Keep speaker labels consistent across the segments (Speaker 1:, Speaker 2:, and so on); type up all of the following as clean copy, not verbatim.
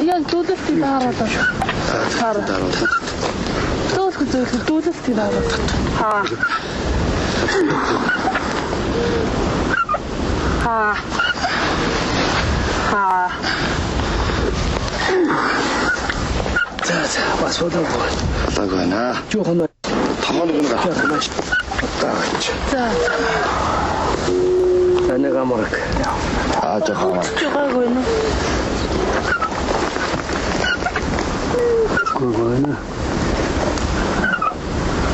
Speaker 1: Ya dudesti darata. Dudesti darata.
Speaker 2: 자, 와서 오다고.
Speaker 3: 왔다가나.
Speaker 2: 조금만.
Speaker 3: 가만히구나.
Speaker 2: 조금만.
Speaker 1: 자.
Speaker 2: 내가 뭐랄까.
Speaker 3: 잠깐만.
Speaker 1: 쭉하고 있는.
Speaker 2: 그거는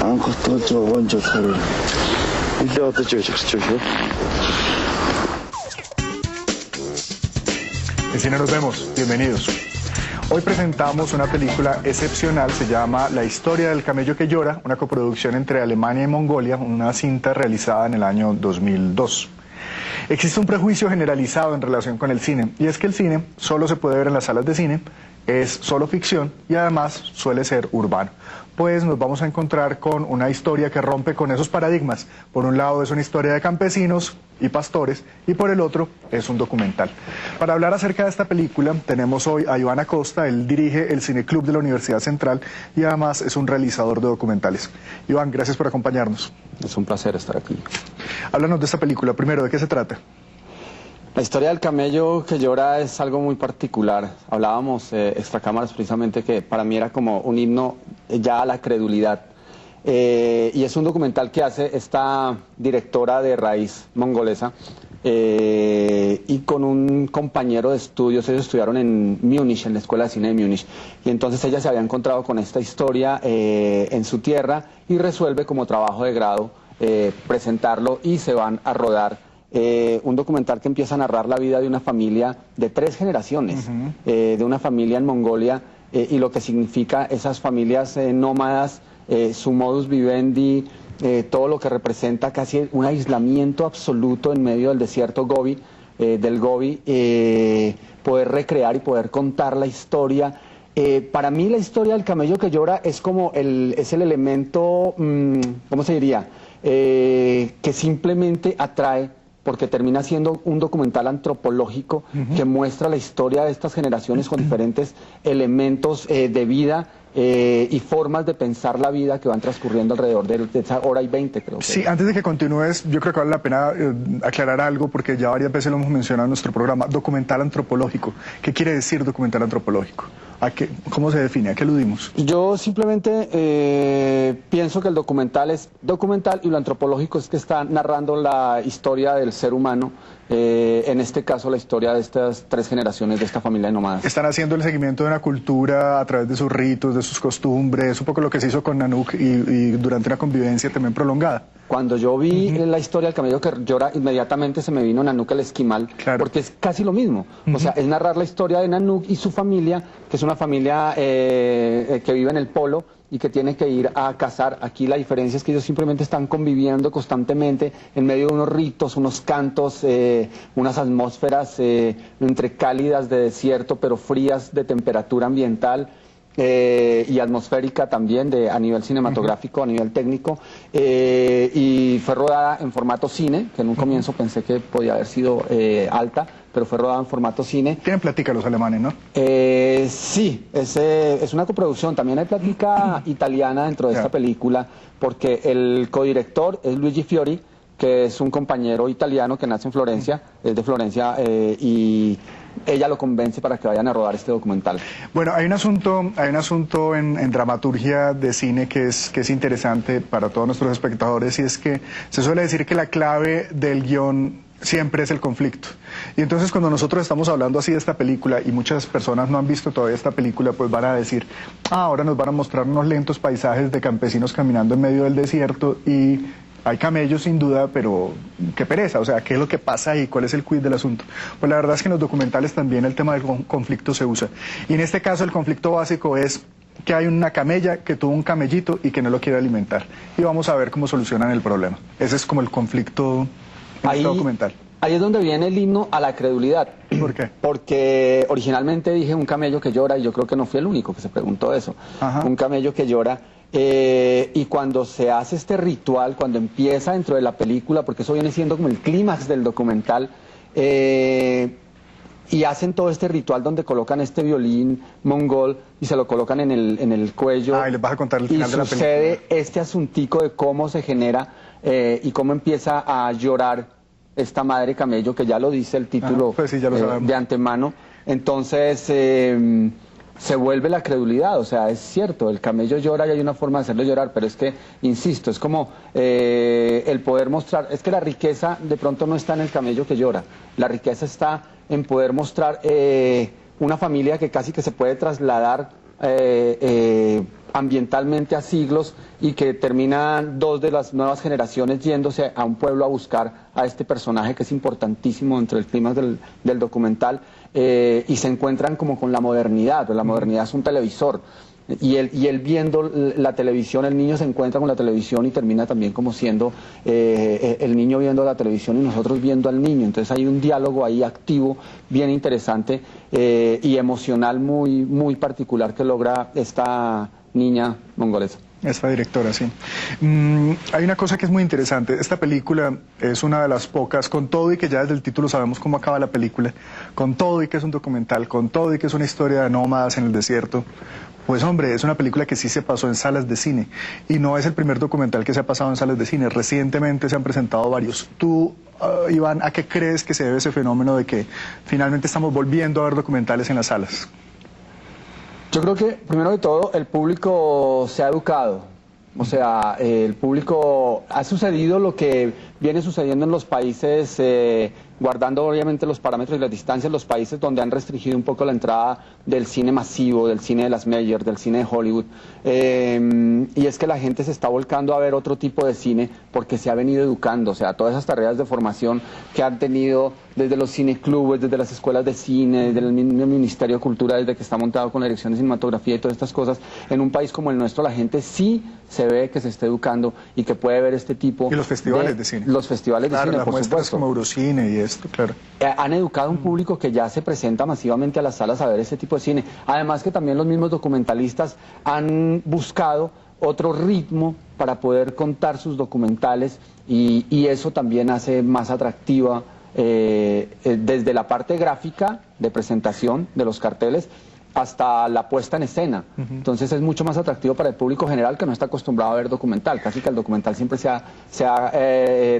Speaker 3: 안것도 저 원조 살을. 이제 어떻게 저시오?
Speaker 4: En Cine nos vemos, bienvenidos. Hoy presentamos una película excepcional, se llama La historia del camello que llora, una coproducción entre Alemania y Mongolia, una cinta realizada en el año 2002. Existe un prejuicio generalizado en relación con el cine, y es que el cine solo se puede ver en las salas de cine, es solo ficción y además suele ser urbano. Pues nos vamos a encontrar con una historia que rompe con esos paradigmas. Por un lado es una historia de campesinos y pastores y por el otro es un documental. Para hablar acerca de esta película tenemos hoy a Iván Acosta, él dirige el Cineclub de la Universidad Central y además es un realizador de documentales. Iván, gracias por acompañarnos.
Speaker 5: Es un placer estar aquí.
Speaker 4: Háblanos de esta película. Primero, ¿de qué se trata?
Speaker 5: La historia del camello que llora es algo muy particular. Hablábamos extracámaras precisamente que para mí era como un himno ya a la credulidad. Y es un documental que hace esta directora de raíz mongolesa y con un compañero de estudios. Ellos estudiaron en Múnich, en la Escuela de Cine de Múnich. Y entonces ella se había encontrado con esta historia en su tierra y resuelve como trabajo de grado presentarlo y se van a rodar. Un documental que empieza a narrar la vida de una familia de 3 generaciones, de una familia en Mongolia y lo que significa esas familias nómadas, su modus vivendi, todo lo que representa casi un aislamiento absoluto en medio del desierto Gobi, poder recrear y poder contar la historia. Para mí la historia del camello que llora es como es el elemento, ¿cómo se diría? Que simplemente atrae, porque termina siendo un documental antropológico que muestra la historia de estas generaciones con diferentes elementos de vida y formas de pensar la vida que van transcurriendo alrededor de esa hora y 20, creo.
Speaker 4: Sí, antes de que continúes, yo creo que vale la pena aclarar algo, porque ya varias veces lo hemos mencionado en nuestro programa, documental antropológico. ¿Qué quiere decir documental antropológico? ¿Cómo se define? ¿A qué aludimos?
Speaker 5: Yo simplemente pienso que el documental es documental y lo antropológico es que está narrando la historia del ser humano, en este caso la historia de estas 3 generaciones de esta familia de nómadas. Están
Speaker 4: haciendo el seguimiento de una cultura a través de sus ritos, de sus costumbres, un poco lo que se hizo con Nanook y durante una convivencia también prolongada.
Speaker 5: Cuando yo vi la historia del camello que llora, inmediatamente se me vino Nanook el esquimal, porque es casi lo mismo. O sea, es narrar la historia de Nanook y su familia, que es una familia que vive en el polo y que tiene que ir a cazar. Aquí la diferencia es que ellos simplemente están conviviendo constantemente en medio de unos ritos, unos cantos, unas atmósferas entre cálidas de desierto, pero frías de temperatura ambiental. Y atmosférica también a nivel cinematográfico, a nivel técnico, y fue rodada en formato cine, que en un comienzo pensé que podía haber sido alta, pero fue rodada en formato cine.
Speaker 4: Tienen plática los alemanes, ¿no?
Speaker 5: Sí, es una coproducción, también hay plática italiana dentro de esta película, porque el codirector es Luigi Fiori, que es un compañero italiano que nace en Florencia, es de Florencia, y ella lo convence para que vayan a rodar este documental.
Speaker 4: Bueno, hay un asunto en dramaturgia de cine que es interesante para todos nuestros espectadores, y es que se suele decir que la clave del guión siempre es el conflicto. Y entonces cuando nosotros estamos hablando así de esta película y muchas personas no han visto todavía esta película, pues van a decir, ahora nos van a mostrar unos lentos paisajes de campesinos caminando en medio del desierto y hay camellos sin duda, pero qué pereza, o sea, ¿qué es lo que pasa ahí? ¿Cuál es el quid del asunto? Pues la verdad es que en los documentales también el tema del conflicto se usa. Y en este caso el conflicto básico es que hay una camella que tuvo un camellito y que no lo quiere alimentar. Y vamos a ver cómo solucionan el problema. Ese es como el conflicto en este documental.
Speaker 5: Ahí es donde viene el himno a la credulidad.
Speaker 4: ¿Por qué?
Speaker 5: Porque originalmente dije un camello que llora, y yo creo que no fui el único que se preguntó eso. Un camello que llora. Y cuando se hace este ritual, cuando empieza dentro de la película, porque eso viene siendo como el clímax del documental, y hacen todo este ritual donde colocan este violín mongol y se lo colocan en el cuello.
Speaker 4: Ah, y les vas a contar el final de la película.
Speaker 5: Y sucede este asuntico de cómo se genera y cómo empieza a llorar esta madre camello, que ya lo dice el título
Speaker 4: pues sí, ya lo sabemos.
Speaker 5: de antemano. Entonces se vuelve la credulidad, o sea, es cierto, el camello llora y hay una forma de hacerlo llorar, pero es que, insisto, es como el poder mostrar, es que la riqueza de pronto no está en el camello que llora, la riqueza está en poder mostrar una familia que casi que se puede trasladar ambientalmente a siglos y que terminan dos de las nuevas generaciones yéndose a un pueblo a buscar a este personaje que es importantísimo dentro del clima del documental y se encuentran como con la modernidad, pues la modernidad es un televisor. Y él viendo la televisión, el niño se encuentra con la televisión y termina también como siendo el niño viendo la televisión y nosotros viendo al niño. Entonces hay un diálogo ahí activo, bien interesante y emocional muy, muy particular que logra esta niña mongolesa.
Speaker 4: Esta directora, sí. Hay una cosa que es muy interesante. Esta película es una de las pocas, con todo y que ya desde el título sabemos cómo acaba la película, con todo y que es un documental, con todo y que es una historia de nómadas en el desierto, pues hombre, es una película que sí se pasó en salas de cine. Y no es el primer documental que se ha pasado en salas de cine. Recientemente se han presentado varios. Tú, Iván, ¿a qué crees que se debe ese fenómeno de que finalmente estamos volviendo a ver documentales en las salas?
Speaker 5: Yo creo que, primero de todo, el público se ha educado. O sea, el público ha sucedido lo que viene sucediendo en los países, guardando obviamente los parámetros y las distancias, los países donde han restringido un poco la entrada del cine masivo, del cine de las majors, del cine de Hollywood. Y es que la gente se está volcando a ver otro tipo de cine porque se ha venido educando. O sea, todas esas tareas de formación que han tenido desde los cineclubes, desde las escuelas de cine, desde el mismo Ministerio de Cultura, desde que está montado con la Dirección de Cinematografía y todas estas cosas, en un país como el nuestro la gente sí se ve que se está educando y que puede ver este tipo
Speaker 4: y los festivales de cine.
Speaker 5: Los festivales de cine,
Speaker 4: las
Speaker 5: por
Speaker 4: muestras
Speaker 5: supuesto.
Speaker 4: como Eurocine y esto, claro.
Speaker 5: Han educado a un público que ya se presenta masivamente a las salas a ver este tipo de cine. Además que también los mismos documentalistas han buscado otro ritmo para poder contar sus documentales y eso también hace más atractiva desde la parte gráfica de presentación de los carteles hasta la puesta en escena. Entonces es mucho más atractivo para el público general que no está acostumbrado a ver documental. Casi que el documental siempre se ha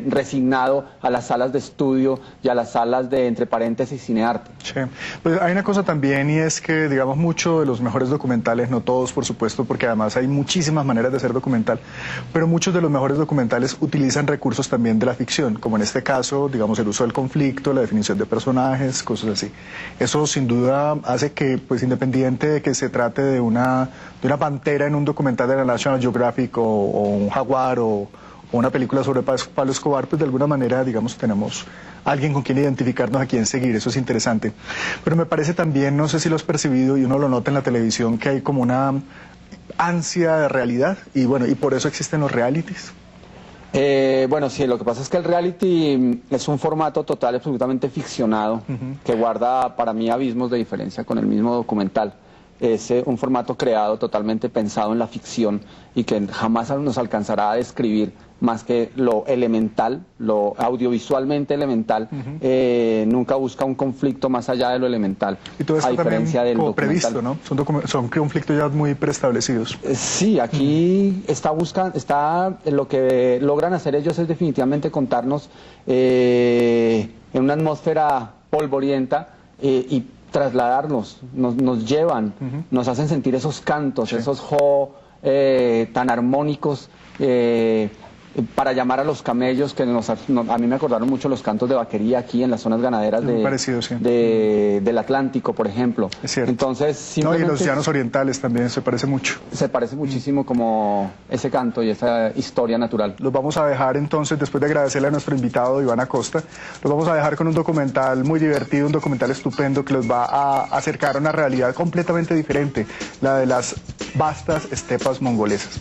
Speaker 5: resignado a las salas de estudio y a las salas de, entre paréntesis, cinearte.
Speaker 4: Sí. Pues hay una cosa también y es que, digamos, muchos de los mejores documentales, no todos por supuesto, porque además hay muchísimas maneras de hacer documental, pero muchos de los mejores documentales utilizan recursos también de la ficción, como en este caso, digamos, el uso del conflicto, la definición de personajes, cosas así. Eso sin duda hace que, pues, independientemente de que se trate de una pantera en un documental de la National Geographic o un jaguar o una película sobre Pablo Escobar, pues de alguna manera, digamos, tenemos alguien con quien identificarnos, a quien seguir, eso es interesante. Pero me parece también, no sé si lo has percibido y uno lo nota en la televisión, que hay como una ansia de realidad y bueno, y por eso existen los realities.
Speaker 5: Bueno, sí, lo que pasa es que el reality es un formato total, absolutamente ficcionado, que guarda para mí abismos de diferencia con el mismo documental. Es un formato creado, totalmente pensado en la ficción y que jamás nos alcanzará a describir más que lo elemental, lo audiovisualmente elemental. Nunca busca un conflicto más allá de lo elemental.
Speaker 4: Y todo esto
Speaker 5: a diferencia
Speaker 4: también
Speaker 5: del
Speaker 4: como
Speaker 5: documental.
Speaker 4: previsto, ¿no? Son conflictos ya muy preestablecidos.
Speaker 5: Sí, aquí lo que logran hacer ellos es definitivamente contarnos en una atmósfera polvorienta y trasladarnos, nos llevan, nos hacen sentir esos cantos, esos tan armónicos para llamar a los camellos, que a mí me acordaron mucho los cantos de vaquería aquí en las zonas ganaderas del Atlántico, por ejemplo.
Speaker 4: Es cierto.
Speaker 5: Entonces, simplemente,
Speaker 4: no, y los llanos orientales también se parece mucho.
Speaker 5: Se parece muchísimo como ese canto y esa historia natural.
Speaker 4: Los vamos a dejar entonces, después de agradecerle a nuestro invitado Iván Acosta, los vamos a dejar con un documental muy divertido, un documental estupendo que los va a acercar a una realidad completamente diferente, la de las vastas estepas mongolesas.